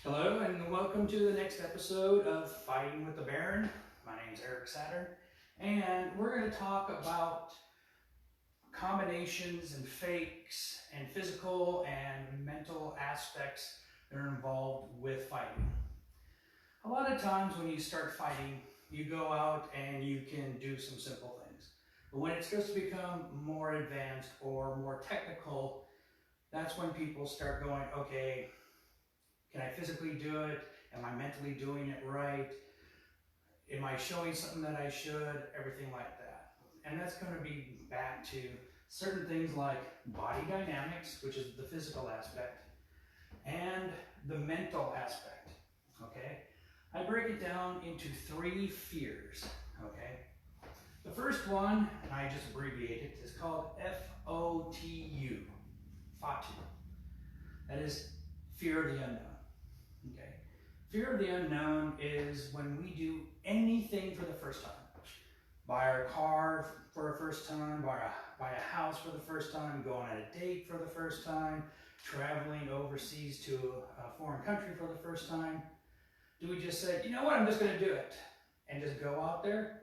Hello and welcome to the next episode of Fighting with the Baron. My name's Eric Saturn, and we're going to talk about combinations and fakes and physical and mental aspects that are involved with fighting. A lot of times when you start fighting, you go out and you can do some simple things. But when it starts to become more advanced or more technical, that's when people start going, okay, can I physically do it? Am I mentally doing it right? Am I showing something that I should? Everything like that. And that's going to be back to certain things like body dynamics, which is the physical aspect, and the mental aspect, okay? I break it down into 3 fears, okay? The first one, and I just abbreviate it, is called FOTU, FOTU. That is fear of the unknown. Okay. Fear of the unknown is when we do anything for the first time. Buy our car for the first time, buy a house for the first time, go on a date for the first time, traveling overseas to a foreign country for the first time. Do we just say, you know what, I'm just going to do it, and just go out there?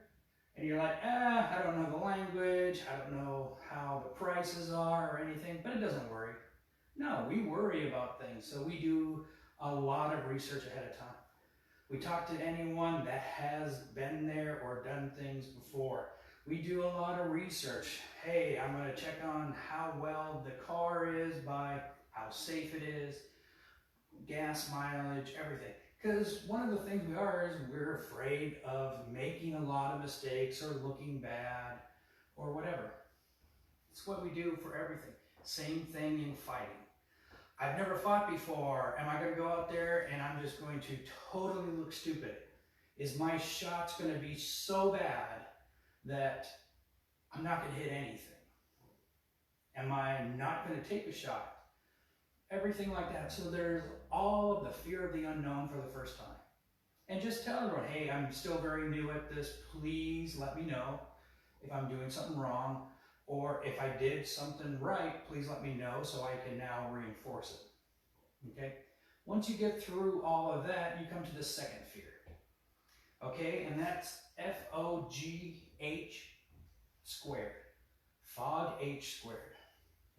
And you're like, I don't know the language, I don't know how the prices are or anything, but it doesn't worry. No, we worry about things, so we do a lot of research ahead of time. We talk to anyone that has been there or done things before. We do a lot of research. Hey, I'm going to check on how well the car is by how safe it is, gas mileage, everything. Because one of the things we are is we're afraid of making a lot of mistakes or looking bad or whatever. It's what we do for everything. Same thing in fighting. I've never fought before. Am I going to go out there and I'm just going to totally look stupid? Is my shots going to be so bad that I'm not going to hit anything? Am I not going to take a shot? Everything like that. So there's all of the fear of the unknown for the first time. And just tell everyone, hey, I'm still very new at this. Please let me know if I'm doing something wrong. Or if I did something right, please let me know so I can now reinforce it. Okay? Once you get through all of that, you come to the second fear. Okay? And that's FOGH squared. FOGH squared.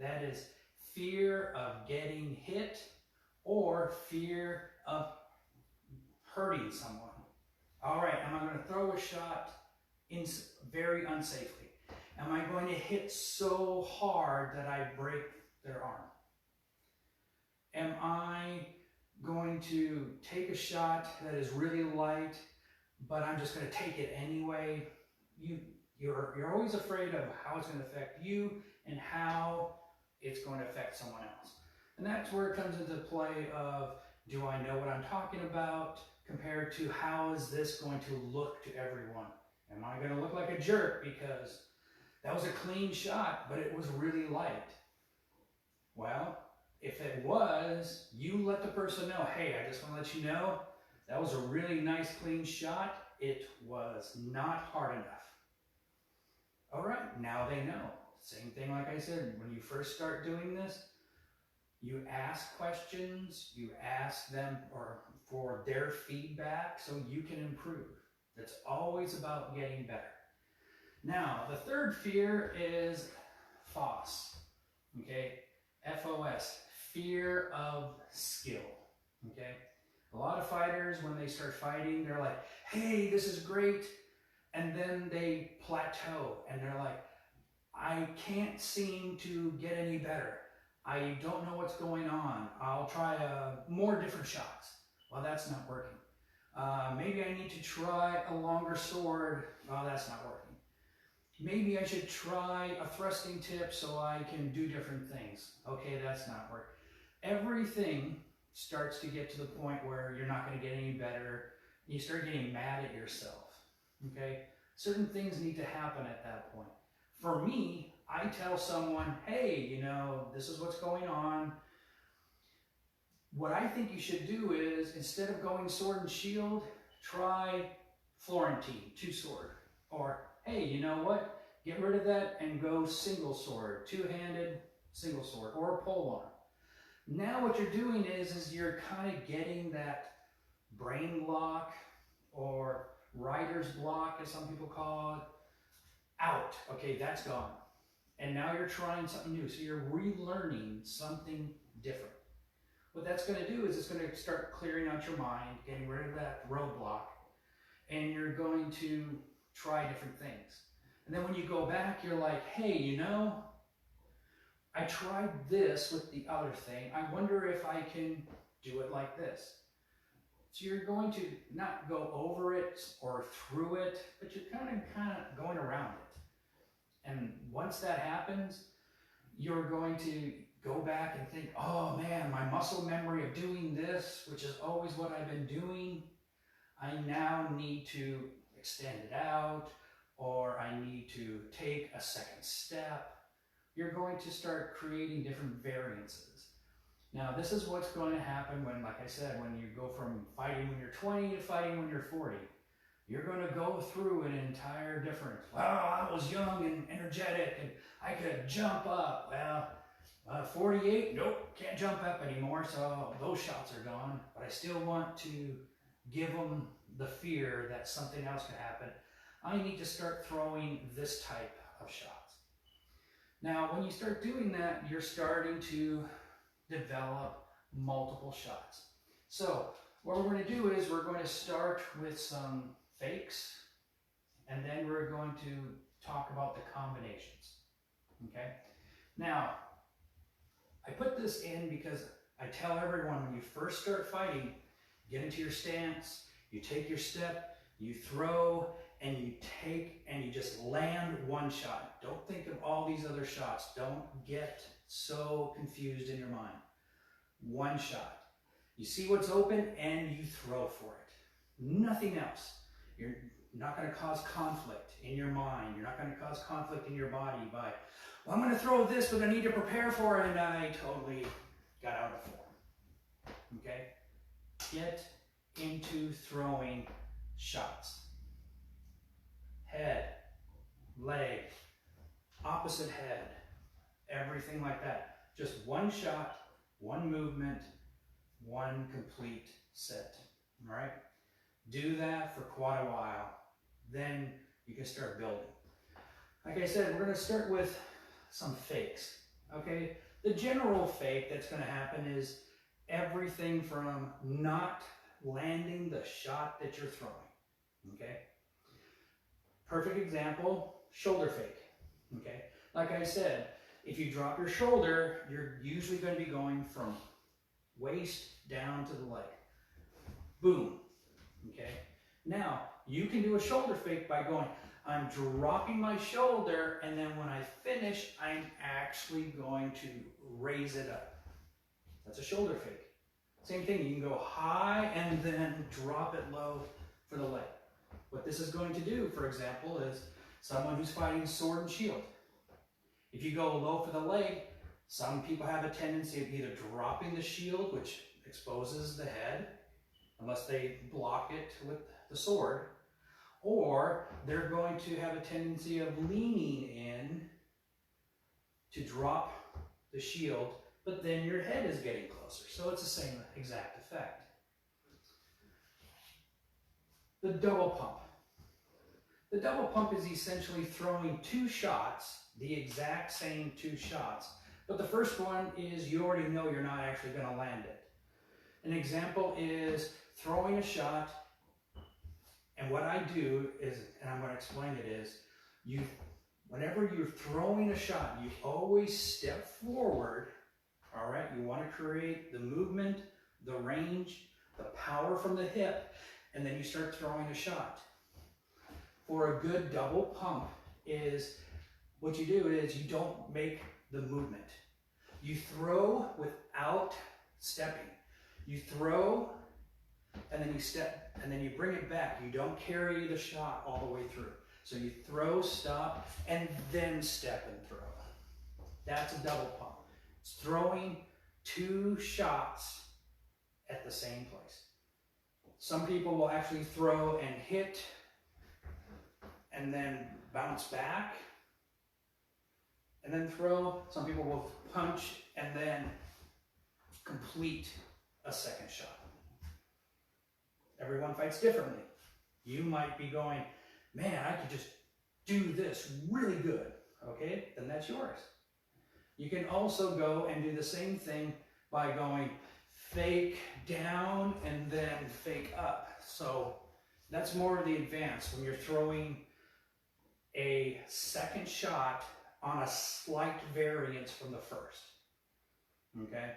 That is fear of getting hit or fear of hurting someone. All right, am I going to throw a shot in very unsafely? Am I going to hit so hard that I break their arm? Am I going to take a shot that is really light, but I'm just going to take it anyway? You're always afraid of how it's going to affect you and how it's going to affect someone else. And that's where it comes into play of, do I know what I'm talking about compared to how is this going to look to everyone? Am I going to look like a jerk because that was a clean shot, but it was really light? Well, if it was, you let the person know, hey, I just want to let you know, that was a really nice clean shot. It was not hard enough. All right, now they know. Same thing like I said, when you first start doing this, you ask questions, you ask them for their feedback so you can improve. It's always about getting better. Now, the third fear is FOS, okay? FOS, fear of skill, okay? A lot of fighters, when they start fighting, they're like, hey, this is great. And then they plateau and they're like, I can't seem to get any better. I don't know what's going on. I'll try more different shots. Well, that's not working. Maybe I need to try a longer sword. Well, that's not working. Maybe I should try a thrusting tip so I can do different things. Okay, that's not working. Everything starts to get to the point where you're not going to get any better. You start getting mad at yourself. Okay? Certain things need to happen at that point. For me, I tell someone, hey, you know, this is what's going on. What I think you should do is, instead of going sword and shield, try Florentine, 2-sword. Or, hey, you know what? Get rid of that and go single sword, 2-handed, single sword, or a pole arm. Now what you're doing is you're kind of getting that brain block or writer's block, as some people call it, out. Okay, that's gone. And now you're trying something new. So you're relearning something different. What that's going to do is it's going to start clearing out your mind, getting rid of that roadblock, and you're going to try different things. And then when you go back, you're like, hey, you know, I tried this with the other thing. I wonder if I can do it like this. So you're going to not go over it or through it, but you're kind of going around it. And once that happens, you're going to go back and think, oh man, my muscle memory of doing this, which is always what I've been doing, I now need to extend it out, or I need to take a second step. You're going to start creating different variances. Now, this is what's going to happen when, like I said, when you go from fighting when you're 20 to fighting when you're 40. You're going to go through an entire different, well, I was young and energetic and I could jump up. Well, 48, nope, can't jump up anymore, so those shots are gone. But I still want to give them the fear that something else could happen. I need to start throwing this type of shots. Now, when you start doing that, you're starting to develop multiple shots. So what we're going to do is we're going to start with some fakes, and then we're going to talk about the combinations. Okay? Now, I put this in because I tell everyone when you first start fighting, get into your stance, you take your step, you throw, and you take and you just land one shot. Don't think of all these other shots. Don't get so confused in your mind. One shot. You see what's open and you throw for it. Nothing else. You're not going to cause conflict in your mind. You're not going to cause conflict in your body by, well, I'm going to throw this, but I need to prepare for it, and I totally got out of form. Okay? Get into throwing shots. Head, leg, opposite head, everything like that. Just one shot, one movement, one complete set. All right? Do that for quite a while. Then you can start building. Like I said, we're going to start with some fakes. Okay? The general fake that's going to happen is everything from not landing the shot that you're throwing. Okay? Perfect example, shoulder fake. Okay? Like I said, if you drop your shoulder, you're usually going to be going from waist down to the leg. Boom. Okay? Now, you can do a shoulder fake by going, I'm dropping my shoulder, and then when I finish, I'm actually going to raise it up. That's a shoulder fake. Same thing, you can go high and then drop it low for the leg. What this is going to do, for example, is someone who's fighting sword and shield. If you go low for the leg, some people have a tendency of either dropping the shield, which exposes the head, unless they block it with the sword, or they're going to have a tendency of leaning in to drop the shield, but then your head is getting closer. So it's the same exact effect. The double pump. The double pump is essentially throwing two shots, the exact same two shots, but the first one is you already know you're not actually going to land it. An example is throwing a shot, and what I do is, and I'm going to explain it, is whenever you're throwing a shot, you always step forward, all right? You want to create the movement, the range, the power from the hip, and then you start throwing a shot. For a good double pump is, what you do is you don't make the movement. You throw without stepping. You throw, and then you step, and then you bring it back. You don't carry the shot all the way through. So you throw, stop, and then step and throw. That's a double pump. It's throwing two shots at the same place. Some people will actually throw and hit and then bounce back and then throw. Some people will punch and then complete a second shot. Everyone fights differently. You might be going, man, I could just do this really good. Okay, then that's yours. You can also go and do the same thing by going fake down and then fake up. So that's more of the advanced when you're throwing a second shot on a slight variance from the first. Okay?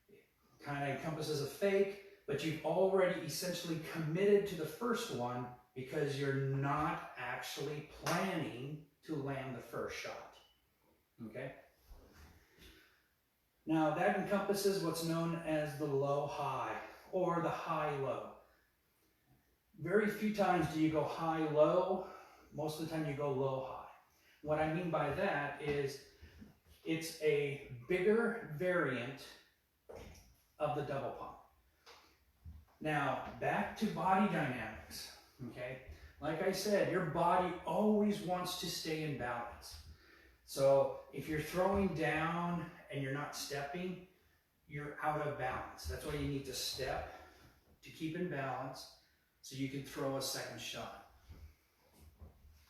It kind of encompasses a fake, but you've already essentially committed to the first one because you're not actually planning to land the first shot. Okay? Now that encompasses what's known as the low-high or the high-low. Very few times do you go high-low. Most of the time you go low-high. What I mean by that is it's a bigger variant of the double pump. Now back to body dynamics. Okay, like I said, your body always wants to stay in balance. So if you're throwing down and you're not stepping, you're out of balance. That's why you need to step to keep in balance so you can throw a second shot.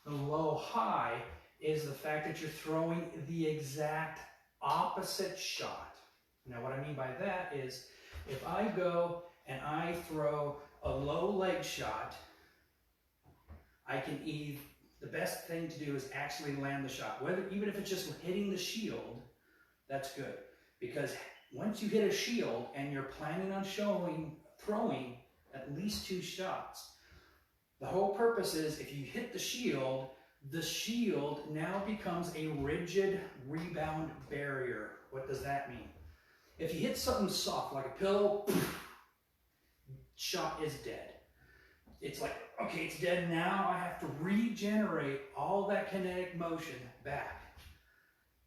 The low-high is the fact that you're throwing the exact opposite shot. Now what I mean by that is if I go and I throw a low leg shot, I can the best thing to do is actually land the shot. Even if it's just hitting the shield, that's good. Because once you hit a shield and you're planning on throwing at least 2 shots, the whole purpose is if you hit the shield now becomes a rigid rebound barrier. What does that mean? If you hit something soft like a pillow, shot is dead. It's like, okay, it's dead now. I have to regenerate all that kinetic motion back.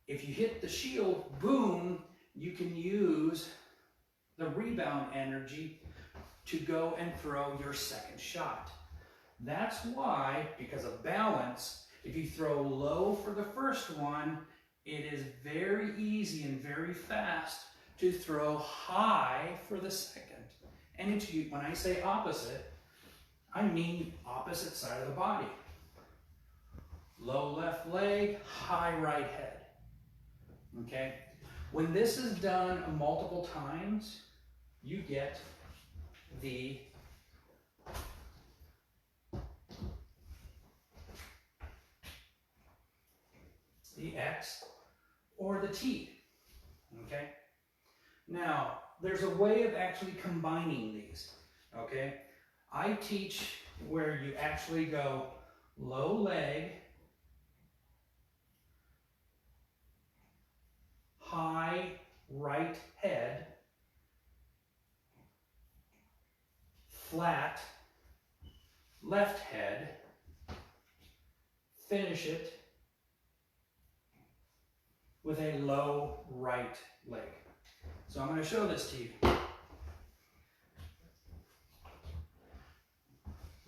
If you hit the shield, boom, you can use the rebound energy to go and throw your second shot. That's why, because of balance, if you throw low for the first one, it is very easy and very fast to throw high for the second. And when I say opposite, I mean opposite side of the body. Low left leg, high right head. Okay? When this is done multiple times, you get the X or the T. Okay? Now, there's a way of actually combining these. Okay? I teach where you actually go low leg, high right head, flat left head, finish it with a low right leg. So I'm going to show this to you.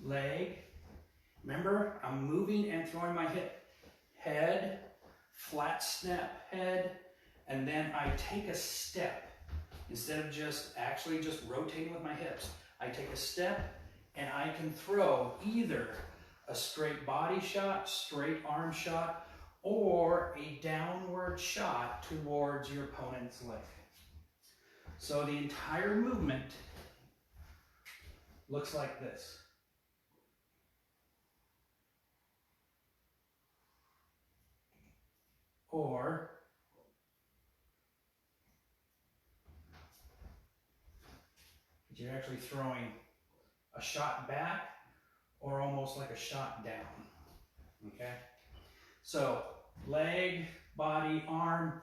Leg. Remember, I'm moving and throwing my hip. Head, flat snap head, and then I take a step. Instead of just rotating with my hips, I take a step and I can throw either a straight body shot, straight arm shot, or a downward shot towards your opponent's leg. So the entire movement looks like this. Or you're actually throwing a shot back or almost like a shot down. Okay? So leg, body, arm.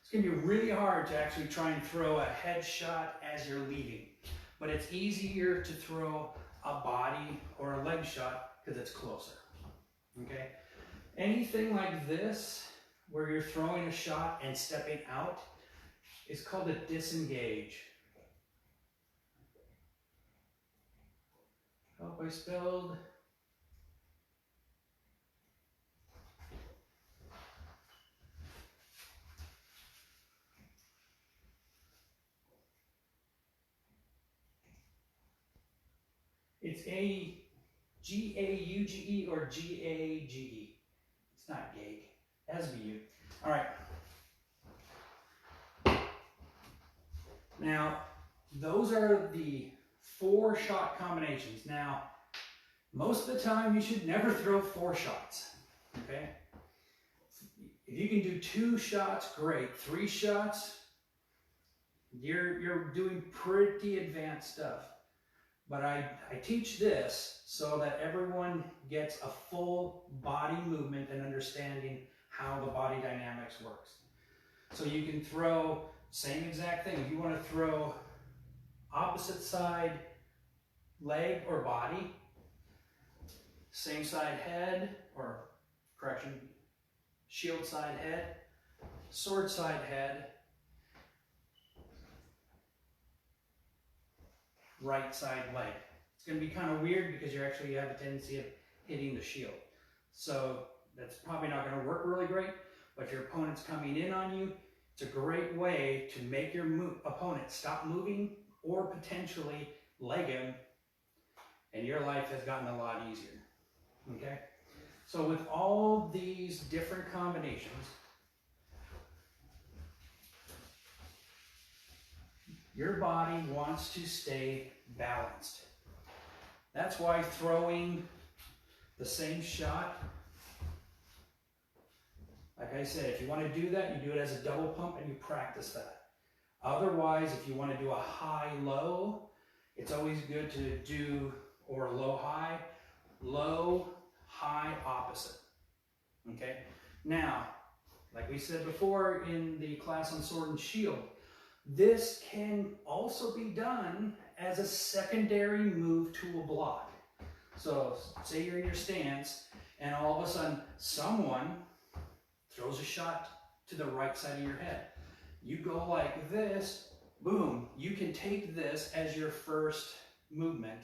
It's going to be really hard to actually try and throw a head shot as you're leading. But it's easier to throw a body or a leg shot because it's closer. Okay? Anything like this, where you're throwing a shot and stepping out, is called a disengage. Hope I spelled. It's A-G-A-U-G-E or G-A-G-E. It's not gag. It has to be U. All right. Now, those are the 4 shot combinations. Now, most of the time, you should never throw 4 shots, okay? If you can do 2 shots, great. 3 shots, you're doing pretty advanced stuff. But I teach this so that everyone gets a full body movement and understanding how the body dynamics works. So you can throw same exact thing. If you want to throw opposite side leg or body, same side head, or correction, shield side head, sword side head, right side leg. It's going to be kind of weird because you actually have a tendency of hitting the shield. So that's probably not going to work really great, but your opponent's coming in on you. It's a great way to make your opponent stop moving or potentially leg him, and your life has gotten a lot easier. Okay? So with all these different combinations, your body wants to stay balanced. That's why throwing the same shot, like I said, if you want to do that, you do it as a double pump and you practice that. Otherwise, if you want to do a high-low, it's always good to do, or low-high, low-high opposite. Okay? Now, like we said before in the class on sword and shield, this can also be done as a secondary move to a block. So, say you're in your stance, and all of a sudden, someone throws a shot to the right side of your head. You go like this, boom, you can take this as your first movement,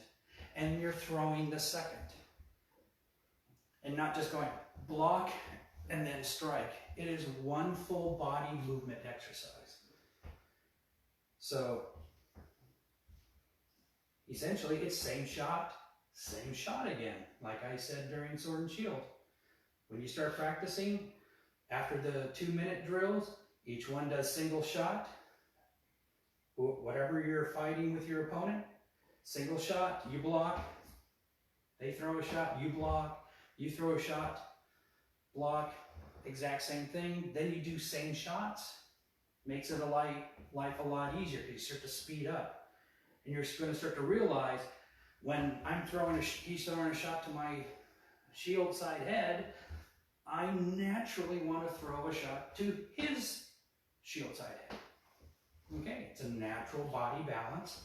and you're throwing the second. And not just going block and then strike. It is one full body movement exercise. So, essentially, it's same shot again, like I said during sword and shield. When you start practicing, after the 2-minute drills, each one does single shot. Whatever you're fighting with your opponent, single shot, you block. They throw a shot, you block. You throw a shot, block, exact same thing. Then you do same shots. Makes it life a lot easier. You start to speed up. And you're going to start to realize when he's throwing a shot to my shield side head, I naturally want to throw a shot to his shield side head. Okay, it's a natural body balance.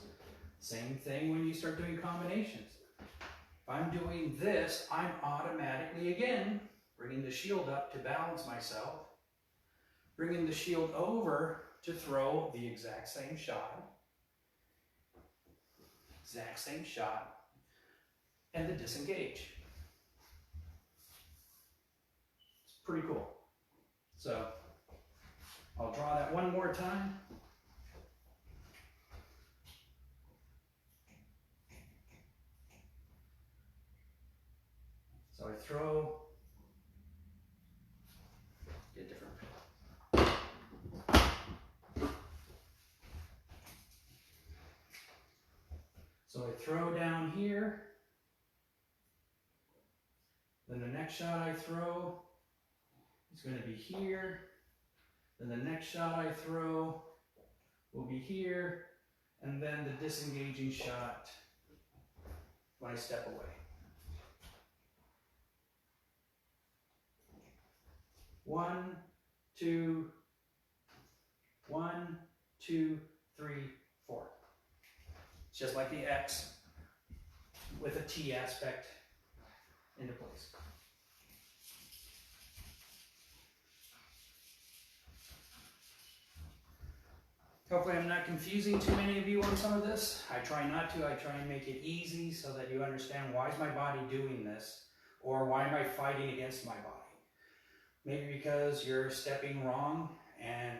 Same thing when you start doing combinations. If I'm doing this, I'm automatically, again, bringing the shield up to balance myself, bringing the shield over to throw the exact same shot, and the disengage. It's pretty cool. So, I'll draw that one more time. So I throw, get different. So I throw down here. Then the next shot I throw is going to be here. Then the next shot I throw will be here. And then the disengaging shot when I step away. 1, 2, 1, 2, 3, 4. It's just like the X with a T aspect into place. Hopefully I'm not confusing too many of you on some of this. I try not to. I try and make it easy so that you understand, why is my body doing this? Or why am I fighting against my body? Maybe because you're stepping wrong and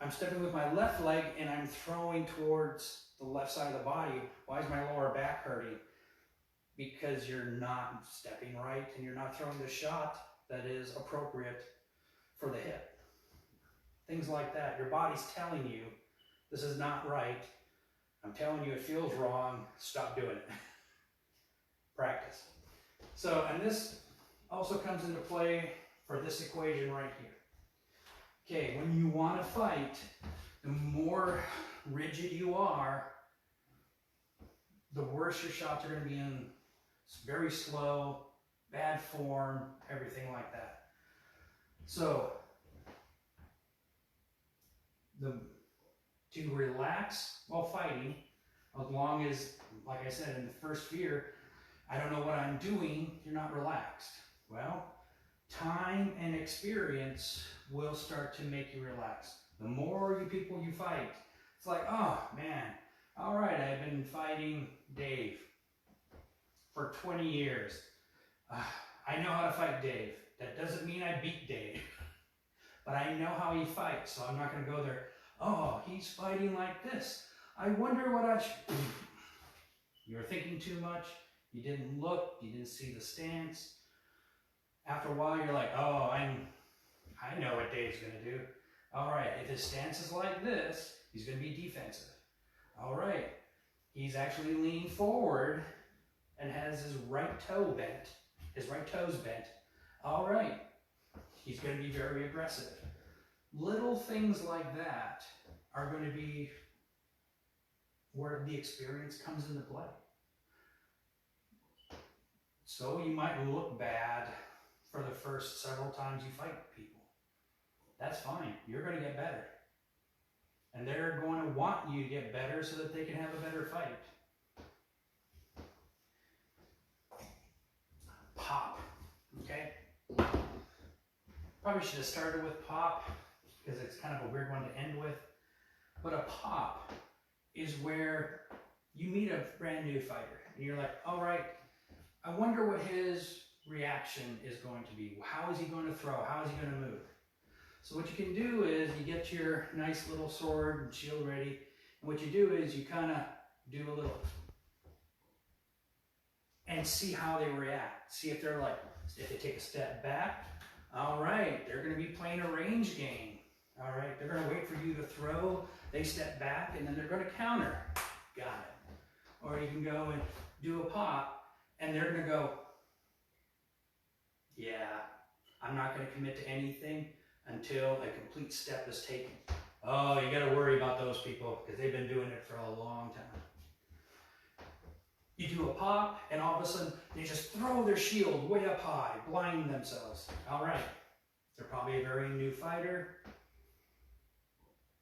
I'm stepping with my left leg and I'm throwing towards the left side of the body. Why is my lower back hurting? because you're not stepping right and you're not throwing the shot that is appropriate for the hip. Things like that. Your body's telling you this is not right. I'm telling you it feels wrong. Stop doing it. Practice. So, and this also comes into play for this equation right here. Okay, when you want to fight, the more rigid you are, the worse your shots are going to be in. It's very slow, bad form, everything like that. So, to relax while fighting, as long as, like I said, in the first fear, I don't know what I'm doing, you're not relaxed. Well, time and experience will start to make you relax. The more people you fight, it's like, oh man, all right, I've been fighting Dave for 20 years. I know how to fight Dave. That doesn't mean I beat Dave, but I know how he fights, so I'm not going to go there. Oh, he's fighting like this. I wonder what I should. You were thinking too much. You didn't look. You didn't see the stance. After a while, you're like, oh, I know what Dave's going to do. All right, if his stance is like this, he's going to be defensive. All right, he's actually leaning forward and has his right toe bent. His right toe's bent. All right, he's going to be very aggressive. Little things like that are going to be where the experience comes into play. So you might look bad for the first several times you fight people. That's fine. You're going to get better. And they're going to want you to get better so that they can have a better fight. Pop. Okay? Probably should have started with pop because it's kind of a weird one to end with. But a pop is where you meet a brand new fighter and you're like, all right, I wonder what his reaction is going to be. How is he going to throw? How is he going to move? So what you can do is you get your nice little sword and shield ready. And what you do is you kind of do a little and see how they react. See if they're like, if they take a step back, all right, they're going to be playing a range game. All right, they're going to wait for you to throw. They step back and then they're going to counter. Got it. Or you can go and do a pop and they're going to go, yeah, I'm not going to commit to anything until a complete step is taken. Oh, you got to worry about those people because they've been doing it for a long time. You do a pop and all of a sudden they just throw their shield way up high, blind themselves. All right, they're probably a very new fighter.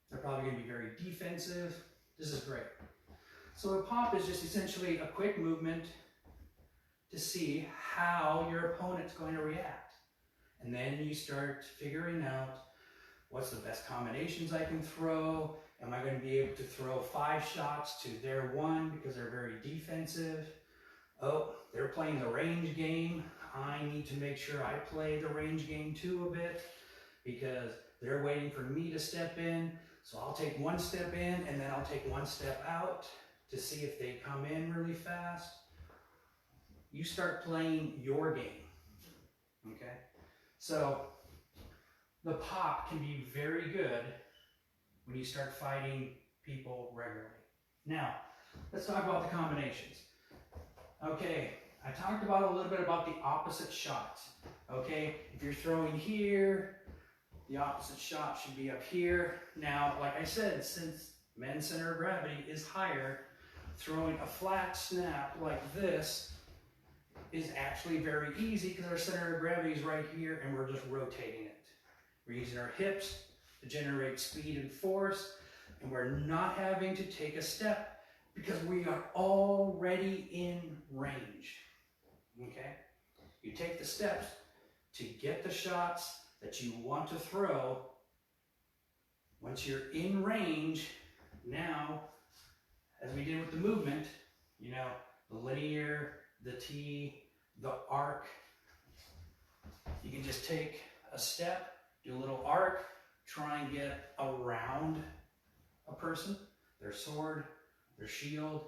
They're probably going to be very defensive. This is great. So a pop is just essentially a quick movement to see how your opponent's going to react. And then you start figuring out what's the best combinations I can throw. Am I going to be able to throw 5 shots to their 1 because they're very defensive? Oh, they're playing the range game. I need to make sure I play the range game too a bit because they're waiting for me to step in. So I'll take 1 step in and then I'll take 1 step out to see if they come in really fast. You start playing your game, okay? So the pop can be very good when you start fighting people regularly. Now, let's talk about the combinations. Okay, I talked about a little bit about the opposite shots. Okay, if you're throwing here, the opposite shot should be up here. Now, like I said, since men's center of gravity is higher, throwing a flat snap like this is actually very easy because our center of gravity is right here and we're just rotating it. We're using our hips to generate speed and force, and we're not having to take a step because we are already in range. Okay? You take the steps to get the shots that you want to throw. Once you're in range, now, as we did with the movement, you know, the linear, the T, the arc, you can just take a step, do a little arc, try and get around a person, their sword, their shield.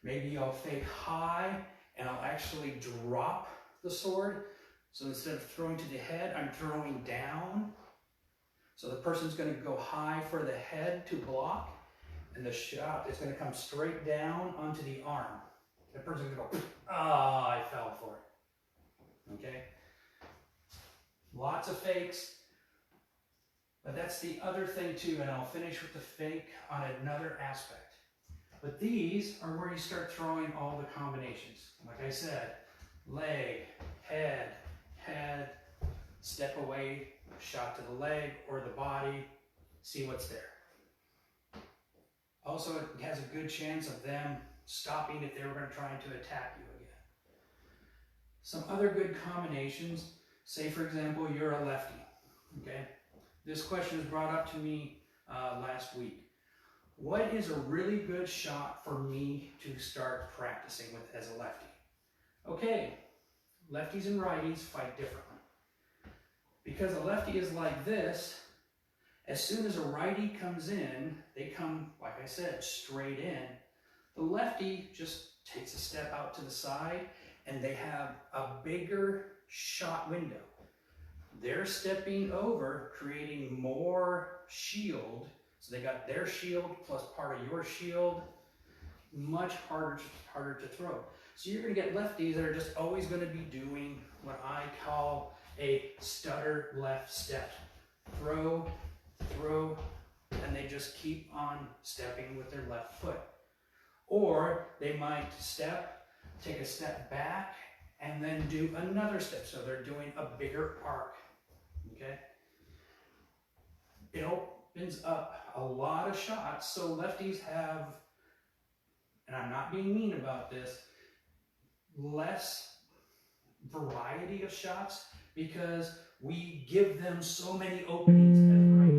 Maybe you'll fake high and I'll actually drop the sword. So instead of throwing to the head, I'm throwing down. So the person's going to go high for the head to block, and the shot is going to come straight down onto the arm. The person's going to go, ah, I fell for it. Okay? Lots of fakes, but that's the other thing too, and I'll finish with the fake on another aspect. But these are where you start throwing all the combinations. Like I said, leg, head, step away, shot to the leg or the body, see what's there. Also, it has a good chance of them stopping if they were going to try to attack you again. Some other good combinations, say for example, you're a lefty, okay? This question was brought up to me last week. What is a really good shot for me to start practicing with as a lefty? Okay, lefties and righties fight differently. Because a lefty is like this, as soon as a righty comes in, they come, like I said, straight in. The lefty just takes a step out to the side, and they have a bigger shot window. They're stepping over, creating more shield. So they got their shield plus part of your shield. Much harder to throw. So you're going to get lefties that are just always going to be doing what I call a stutter left step. Throw, and they just keep on stepping with their left foot. Or they might step, take a step back, and then do another step. So they're doing a bigger arc, okay? It opens up a lot of shots, so lefties have, and I'm not being mean about this, less variety of shots because we give them so many openings as righties.